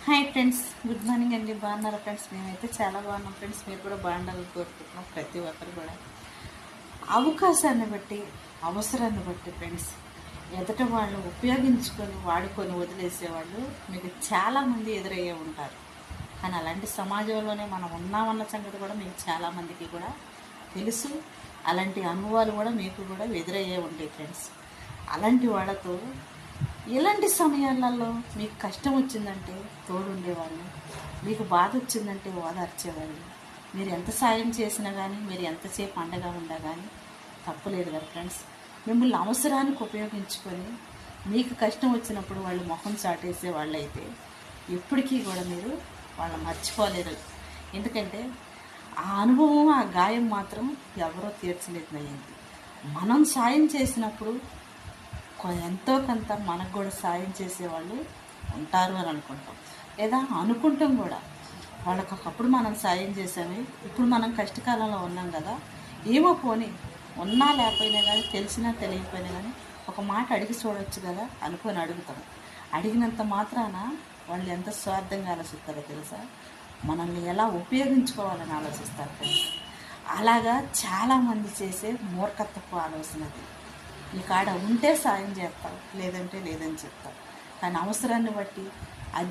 Hi friends, good morning అండి. బాగున్నారా friends? మేమైతే చాలా బాగున్నాం ఫ్రెండ్స్. మీరు కూడా బాగుండాలని కోరుకుంటున్నాం. ప్రతి ఒక్కరు కూడా అవకాశాన్ని బట్టి, అవసరాన్ని బట్టి ఫ్రెండ్స్ ఎదుట వాళ్ళు ఉపయోగించుకొని వాడుకొని వదిలేసేవాళ్ళు మీకు చాలామంది ఎదురయ్యే ఉంటారు. కానీ అలాంటి సమాజంలోనే మనం ఉన్నామన్న సంగతి కూడా మీకు చాలామందికి కూడా తెలుసు. అలాంటి అనుభవాలు కూడా మీకు కూడా ఎదురయ్యే ఉంటాయి ఫ్రెండ్స్. అలాంటి వాళ్ళతో ఇలాంటి సమయాలలో మీకు కష్టం వచ్చిందంటే తోడుండేవాళ్ళు, మీకు బాధ వచ్చిందంటే ఓదార్చేవాళ్ళు. మీరు ఎంత సాయం చేసినా కానీ, మీరు ఎంతసేపు అండగా ఉండా కానీ తప్పులేదు కదా ఫ్రెండ్స్. మిమ్మల్ని అవసరానికి ఉపయోగించుకొని మీకు కష్టం వచ్చినప్పుడు వాళ్ళు మొహం చాటేసే వాళ్ళు అయితే ఎప్పటికీ కూడా మీరు వాళ్ళని మర్చిపోలేరు. ఎందుకంటే ఆ అనుభవం, ఆ గాయం మాత్రం ఎవరో తీర్చలేదయ్యింది. మనం సాయం చేసినప్పుడు ఎంతో కొంత మనకు కూడా సాయం చేసేవాళ్ళు ఉంటారు అని అనుకుంటాం, లేదా అనుకుంటాం కూడా. వాళ్ళకి ఒకప్పుడు మనం సాయం చేసాము, ఇప్పుడు మనం కష్టకాలంలో ఉన్నాం కదా, ఏమో పోనీ ఉన్నా లేకపోయినా కానీ, తెలిసినా తెలియకపోయినా కానీ ఒక మాట అడిగి చూడవచ్చు కదా అనుకొని అడుగుతాం. అడిగినంత మాత్రాన వాళ్ళు ఎంత స్వార్థంగా ఆలోచిస్తారో తెలుసా? మనల్ని ఎలా ఉపయోగించుకోవాలని ఆలోచిస్తారు ఫ్రెండ్స్. అలాగా చాలామంది చేసే మూర్ఖత్వపు ఆలోచనది. నీ కాడ ఉంటే సాయం చేస్తావు, లేదంటే లేదని చెప్తావు. కానీ అవసరాన్ని బట్టి అదే